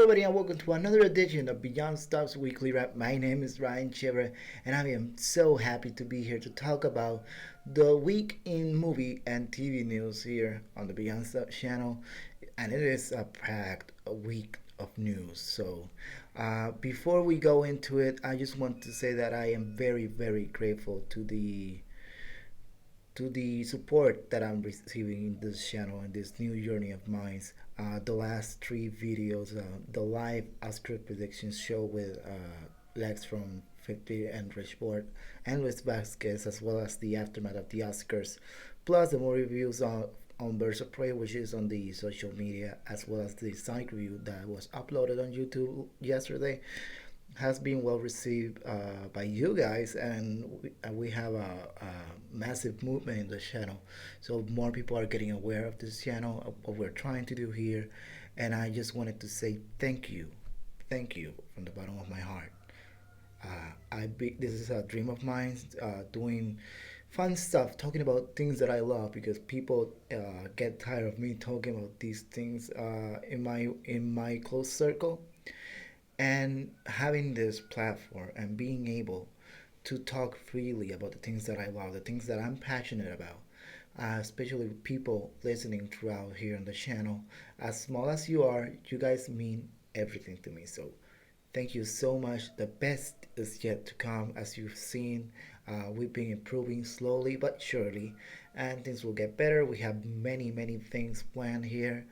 everybody, and welcome to another edition of Beyond Stops Weekly Wrap. My name is Ryan Chivera, and I am so happy to be here to talk about the week in movie and TV news here on the Beyond Stops channel. And it is a packed week of news. So, before we go into it, I just want to say that I am very, very grateful to the support that I'm receiving in this channel and this new journey of mine. The last three videos, the live Oscar predictions show with Lex from 50 and Richport and Luis Vasquez, as well as the aftermath of the Oscars, plus the more reviews on Birds of Prey, which is on the social media, as well as the Sonic review that was uploaded on YouTube yesterday, has been well received by you guys, and we have a massive movement in the channel. So more people are getting aware of this channel, of what we're trying to do here, and I just wanted to say thank you from the bottom of my heart. This is a dream of mine, doing fun stuff, talking about things that I love because people get tired of me talking about these things in my close circle, and having this platform and being able to talk freely about the things that I love, the things that I'm passionate about, especially with people listening throughout here on the channel. As small as you are, you guys mean everything to me. So thank you so much. The best is yet to come. As you've seen, we've been improving slowly but surely, and things will get better. We have many, many things planned here.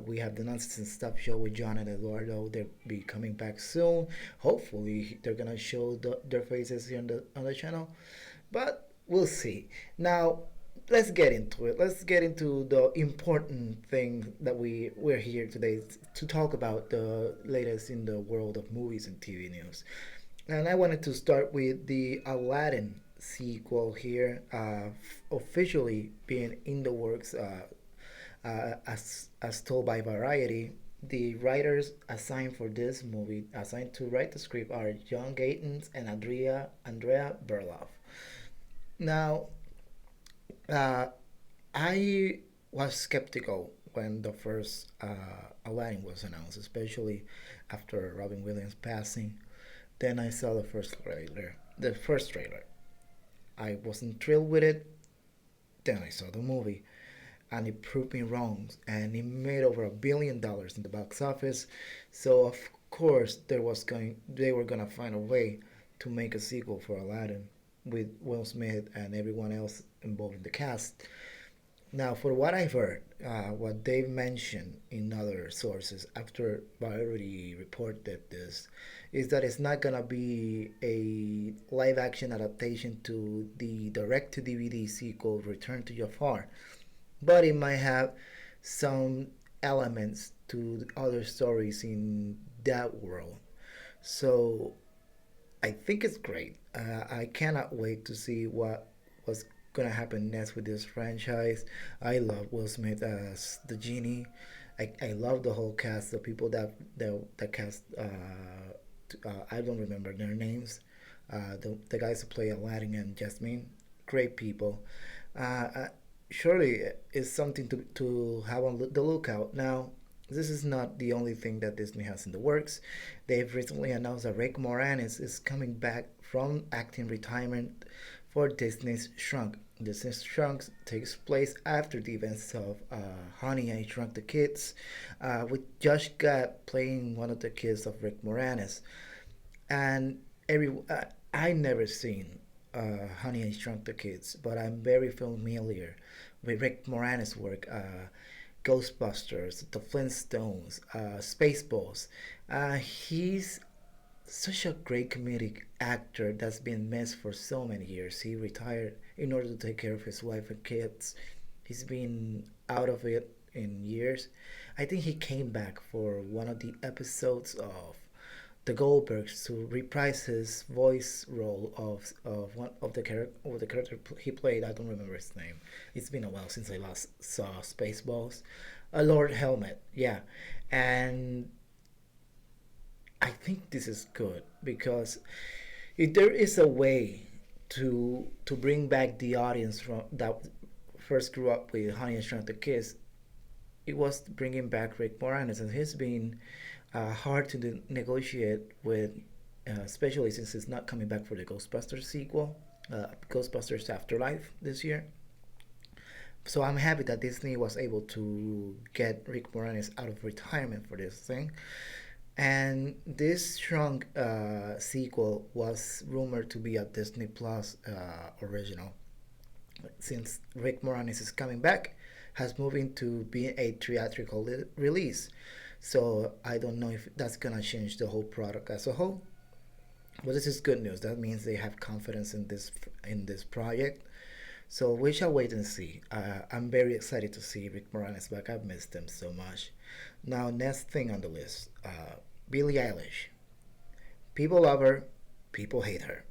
We have the Nonsense and Stuff show with John and Eduardo. They'll be coming back soon. Hopefully, they're gonna show their faces here on the channel, but we'll see. Now, let's get into it. Let's get into the important thing that we're here today to talk about, the latest in the world of movies and TV news. And I wanted to start with the Aladdin sequel here, officially being in the works. As told by Variety, the writers assigned for this movie, assigned to write the script, are John Gatins and Andrea Berloff. Now, uh, I was skeptical when the first Aladdin was announced, especially after Robin Williams passing. Then I saw the first trailer. The first trailer, I wasn't thrilled with it. Then I saw the movie, and it proved me wrong. And it made over $1 billion in the box office. So of course they were gonna find a way to make a sequel for Aladdin with Will Smith and everyone else involved in the cast. Now, for what I've heard, what they've mentioned in other sources after Variety reported this, is that it's not gonna be a live action adaptation to the direct to DVD sequel Return to Jafar, but it might have some elements to the other stories in that world. So I think it's great. I cannot wait to see what's gonna happen next with this franchise. I love Will Smith as the genie. I love the whole cast, the people that cast. I don't remember their names. The guys who play Aladdin and Jasmine, great people. Surely it's something to have on the lookout. Now, this is not the only thing that Disney has in the works. They've recently announced that Rick Moranis is coming back from acting retirement for Disney's Shrunk. Disney's Shrunk takes place after the events of Honey, I Shrunk the Kids, with Josh Gad playing one of the kids of Rick Moranis. And I never seen Honey, I Shrunk the Kids, but I'm very familiar with Rick Moranis' work. Ghostbusters, The Flintstones, Spaceballs. He's such a great comedic actor that's been missed for so many years. He retired in order to take care of his wife and kids. He's been out of it in years. I think he came back for one of the episodes of The Goldbergs to reprise his voice role of one of the character he played. I don't remember his name. It's been a while since I last saw Spaceballs. Lord Helmet, yeah, and I think this is good because if there is a way to bring back the audience from that first grew up with Honey and Shrunk the Kids, it was bringing back Rick Moranis, and he's been hard to negotiate with, especially since it's not coming back for the Ghostbusters sequel, Ghostbusters Afterlife this year. So I'm happy that Disney was able to get Rick Moranis out of retirement for this thing. And this Shrunk sequel was rumored to be a Disney Plus original. Since Rick Moranis is coming back, has moved into being a theatrical release. So I don't know if that's gonna change the whole product as a whole. But this is good news. That means they have confidence in this project. So we shall wait and see. I'm very excited to see Rick Moranis back. I've missed him so much. Now, next thing on the list, Billie Eilish. People love her, people hate her.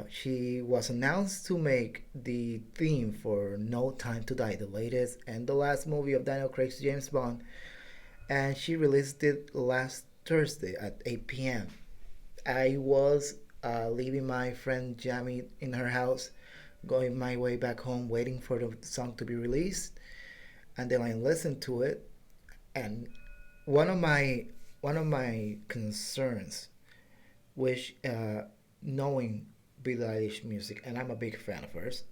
She was announced to make the theme for No Time to Die, the latest and the last movie of Daniel Craig's James Bond, and she released it last Thursday at 8 p.m. I was leaving my friend Jamie in her house, going my way back home, waiting for the song to be released, and then I listened to it. And one of my one of my concerns, which knowing Billie Eilish music, and I'm a big fan of hers,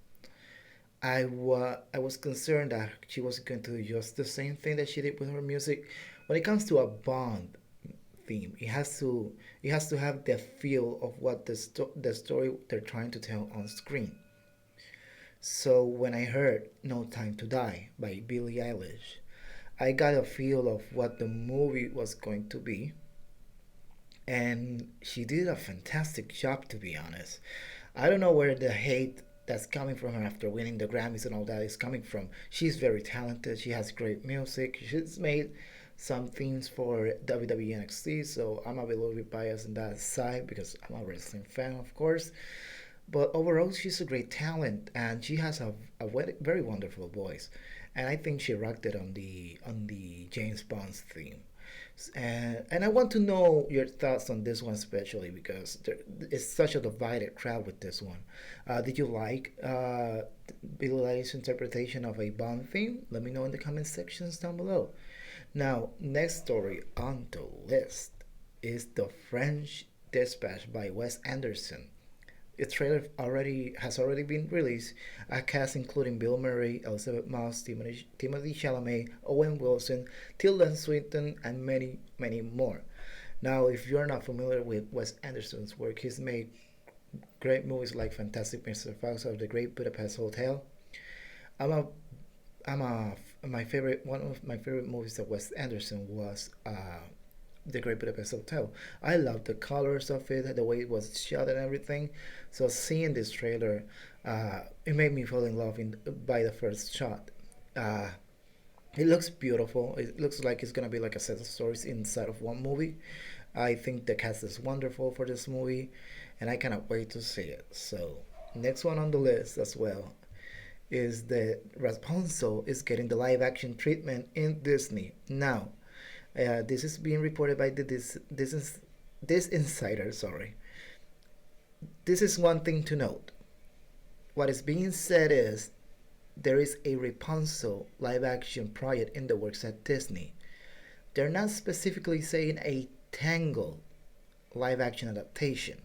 I was concerned that she was going to do just the same thing that she did with her music. When it comes to a Bond theme, it has to have the feel of what the story they're trying to tell on screen. So when I heard No Time to Die by Billie Eilish, I got a feel of what the movie was going to be, and she did a fantastic job, to be honest. I don't know where the hate that's coming from her after winning the Grammys and all that is coming from. She's very talented. She has great music. She's made some themes for WWE NXT, so I'm a little bit biased on that side because I'm a wrestling fan, of course. But overall, she's a great talent, and she has a very wonderful voice. And I think she rocked it on the James Bond's theme. And I want to know your thoughts on this one, especially because it's such a divided crowd with this one. Did you like Billie Eilish's interpretation of a Bond theme? Let me know in the comment sections down below. Now, next story on the list is The French Dispatch by Wes Anderson. Its trailer already been released. A cast including Bill Murray, Elizabeth Moss, Timothy Chalamet, Owen Wilson, Tilda Swinton, and many more. Now, if you're not familiar with Wes Anderson's work, he's made great movies like Fantastic Mr. Fox or The Great Budapest Hotel. I'm a I'm a my favorite one of my favorite movies of Wes Anderson was The Great Budapest Hotel. I love the colors of it, the way it was shot and everything. So seeing this trailer, it made me fall in love by the first shot. Uh, it looks beautiful. It looks like it's gonna be like a set of stories inside of one movie. I think the cast is wonderful for this movie, and I cannot wait to see it. So next one on the list as well is that Rapunzel is getting the live action treatment in Disney now. This is being reported by this insider. Sorry, this is one thing to note. What is being said is there is a Rapunzel live action project in the works at Disney. They're not specifically saying a Tangled live action adaptation.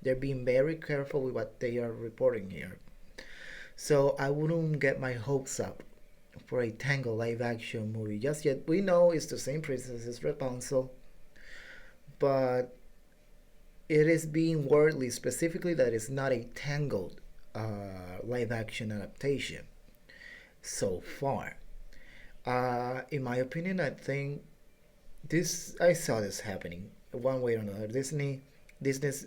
They're being very careful with what they are reporting here. So I wouldn't get my hopes up for a Tangled live action movie just yet. We know it's the same princess as Rapunzel, but it is being wordly specifically that it's not a Tangled live action adaptation so far. In my opinion, I think I saw this happening one way or another. Disney's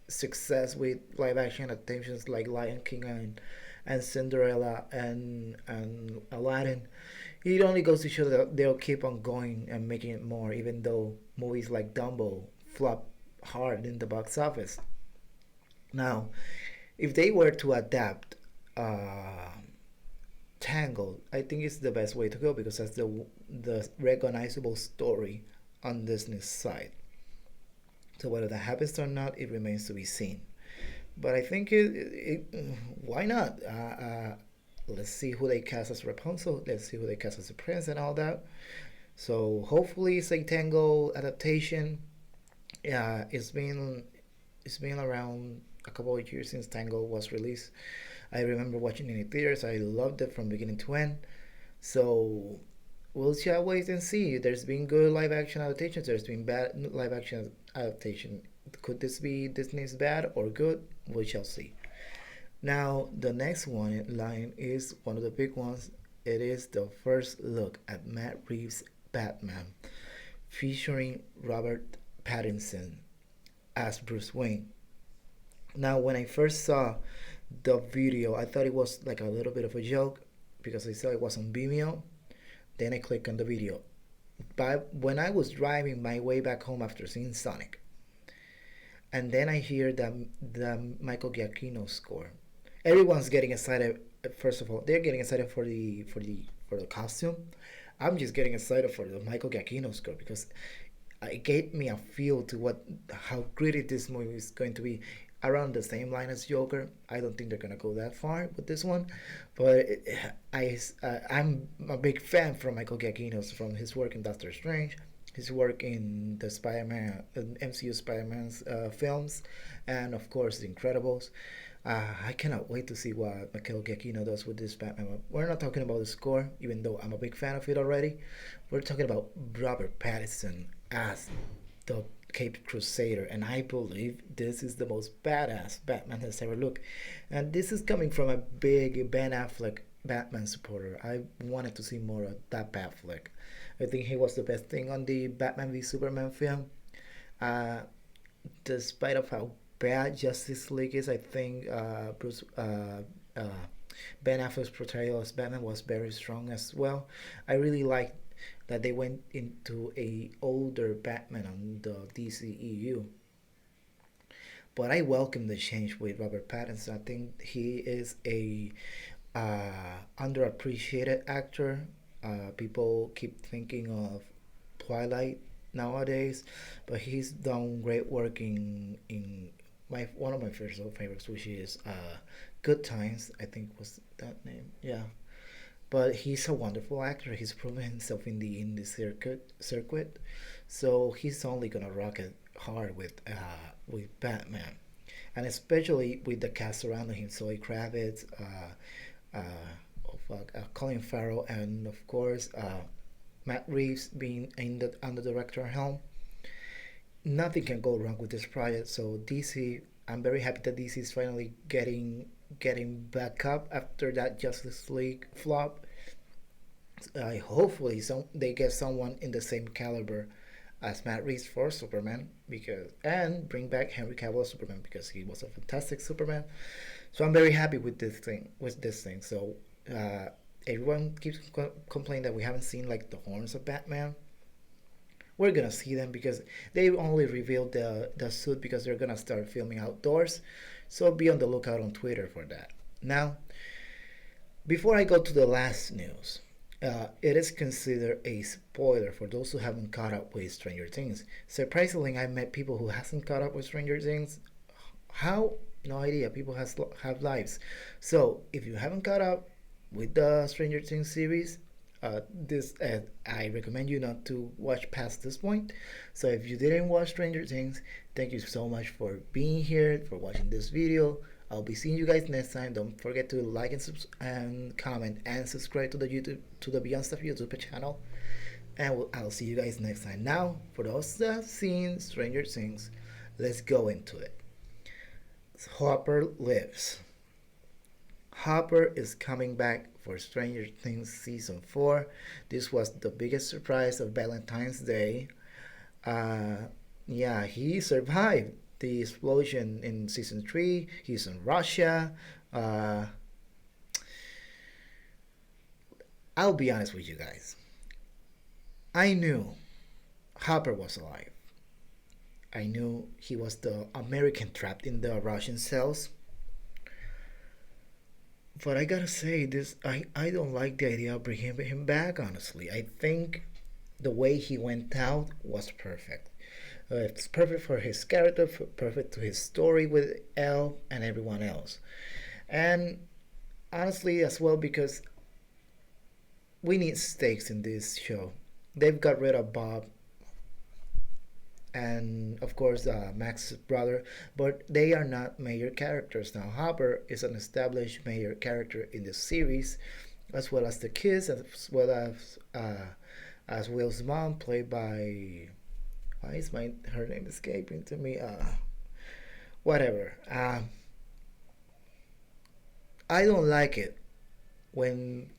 success with live action adaptations like Lion King and Cinderella and Aladdin, it only goes to show that they'll keep on going and making it more, even though movies like Dumbo flop hard in the box office. Now, if they were to adapt Tangled, I think it's the best way to go because that's the recognizable story on Disney's side. So whether that happens or not, it remains to be seen. But I think why not? Let's see who they cast as Rapunzel. Let's see who they cast as the prince and all that. So hopefully it's a Tango adaptation. Yeah, it's been around a couple of years since Tango was released. I remember watching it in theaters. I loved it from beginning to end. So we'll shall wait and see. There's been good live action adaptations. There's been bad live action adaptation. Could this be Disney's bad or good? We shall see. Now the next one in line is one of the big ones. It is the first look at Matt Reeves' Batman, featuring Robert Pattinson as Bruce Wayne. Now, when I first saw the video, I thought it was like a little bit of a joke because I saw it was on Vimeo. Then I clicked on the video. But when I was driving my way back home after seeing Sonic, and then I hear the Michael Giacchino score, everyone's getting excited. First of all, they're getting excited for the costume. I'm just getting excited for the Michael Giacchino score because it gave me a feel to what how gritty this movie is going to be. Around the same line as Joker. I don't think they're gonna go that far with this one, but I'm a big fan from Michael Giacchino's from his work in Doctor Strange, his work in the Spider-Man MCU Spider-Man's films, and of course The Incredibles. I cannot wait to see what Michael Giacchino does with this Batman. We're not talking about the score, even though I'm a big fan of it already. We're talking about Robert Pattinson as the Caped Crusader, and I believe this is the most badass Batman has ever looked. And this is coming from a big Ben Affleck Batman supporter. I wanted to see more of that Batfleck. I think he was the best thing on the Batman v Superman film. Uh, Despite of how bad Justice League is, I think Ben Affleck's portrayal as Batman was very strong as well. I really liked that they went into a older Batman on the DCEU. But I welcome the change with Robert Pattinson. I think he is a underappreciated actor. People keep thinking of Twilight nowadays, but he's done great work in my one of my first favorites, which is Good Times. I think was that name. Yeah, but he's a wonderful actor. He's proven himself in the circuit, so he's only gonna rock it hard with Batman, and especially with the cast surrounding him. Zoe Kravitz, Colin Farrell, and of course Matt Reeves being in the under director helm. Nothing can go wrong with this project. So DC, I'm very happy that DC is finally getting back up after that Justice League flop. Hopefully they get someone in the same caliber as Matt Reeves for Superman because and bring back Henry Cavill as Superman because he was a fantastic Superman. So I'm very happy with this thing. So uh, everyone keeps complaining that we haven't seen like the horns of Batman. We're gonna see them because they only revealed the suit because they're gonna start filming outdoors. So be on the lookout on Twitter for that. Now, before I go to the last news, it is considered a spoiler for those who haven't caught up with Stranger Things. Surprisingly, I met people who hasn't caught up with Stranger Things. How? No idea. People have lives. So if you haven't caught up with the Stranger Things series, this I recommend you not to watch past this point. So if you didn't watch Stranger Things, thank you so much for being here, for watching this video. I'll be seeing you guys next time. Don't forget to like and comment and subscribe to the Beyond Stuff YouTube channel. And I'll see you guys next time. Now, for those that have seen Stranger Things, let's go into it. Harper Lives. Harper is coming back for Stranger Things season 4. This was the biggest surprise of Valentine's Day. Uh, yeah, he survived the explosion in season 3. He's in Russia. Uh, I'll be honest with you guys. I knew Harper was alive. I knew he was the American trapped in the Russian cells. But I gotta say, I don't like the idea of bringing him back. Honestly, I think the way he went out was perfect. It's perfect for his character, perfect to his story with Elle and everyone else, and honestly as well because we need stakes in this show. they've got rid of Bob and of course Max's brother, but they are not major characters now. Hopper is an established major character in the series, as well as the kids, as Will's mom, played by why is my her name escaping to me? Whatever. I don't like it when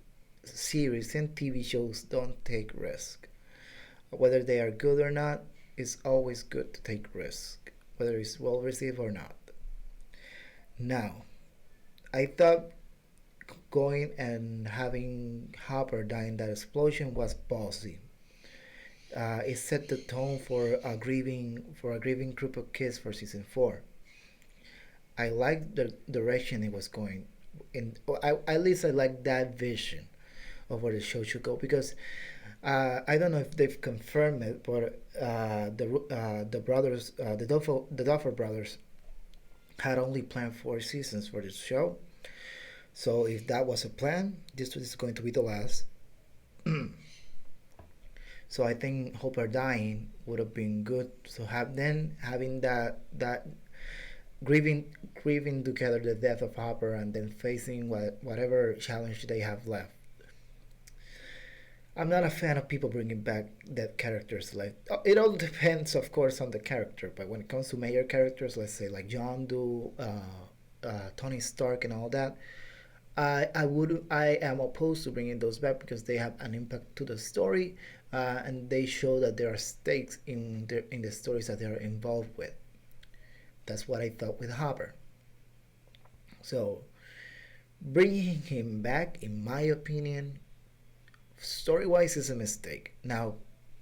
series and TV shows don't take risk. Whether they are good or not, it's always good to take risk, whether it's well received or not. Now, I thought going and having Hopper die in that explosion was ballsy. It set the tone for a grieving group of kids for season 4. I liked the direction it was going. At least I like that vision of where the show should go because I don't know if they've confirmed it, but the brothers, the Duffer brothers, had only planned 4 seasons for this show. So if that was a plan, this is going to be the last. So I think Hopper dying would have been good. So having that grieving grieving together the death of Hopper and then facing whatever challenge they have left. I'm not a fan of people bringing back dead characters. Like it all depends, of course, on the character. But when it comes to major characters, let's say like John Doe, Tony Stark, and all that, I am opposed to bringing those back because they have an impact to the story, and they show that there are stakes in the stories that they are involved with. That's what I thought with Hopper. So bringing him back, in my opinion, story wise, is a mistake. Now,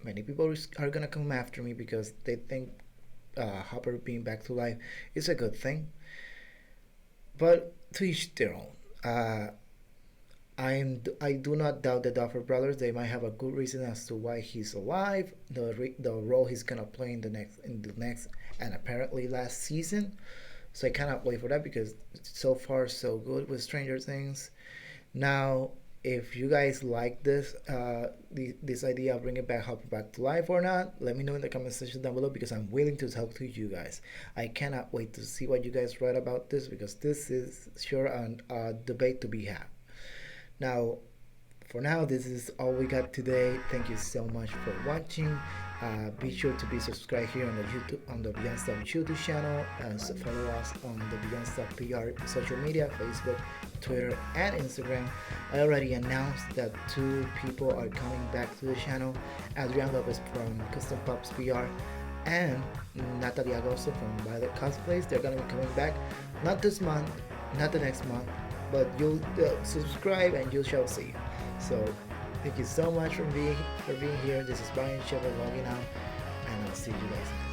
many people are gonna come after me because they think Hopper being back to life is a good thing, but to each their own. I do not doubt the Duffer brothers. They might have a good reason as to why he's alive. The role he's gonna play in the next and apparently last season. So I cannot wait for that because so far so good with Stranger Things. Now, if you guys like this idea of bringing back Hopper back to life or not, let me know in the comment section down below because I'm willing to talk to you guys. I cannot wait to see what you guys write about this because this is sure a debate to be had. Now, for now, this is all we got today. Thank you so much for watching. Be sure to be subscribed here on the Beyond Stuff YouTube channel and follow us on the Beyond Stuff PR social media, Facebook, Twitter, and Instagram. I already announced that 2 people are coming back to the channel: Adrian Lopez from Custom Pops PR and Natalia Agosto from Violet Cosplays. They're gonna be coming back, not this month, not the next month, but you'll subscribe and you shall see. So thank you so much for being here. This is Bryan Shepherd logging out, and I'll see you guys next time.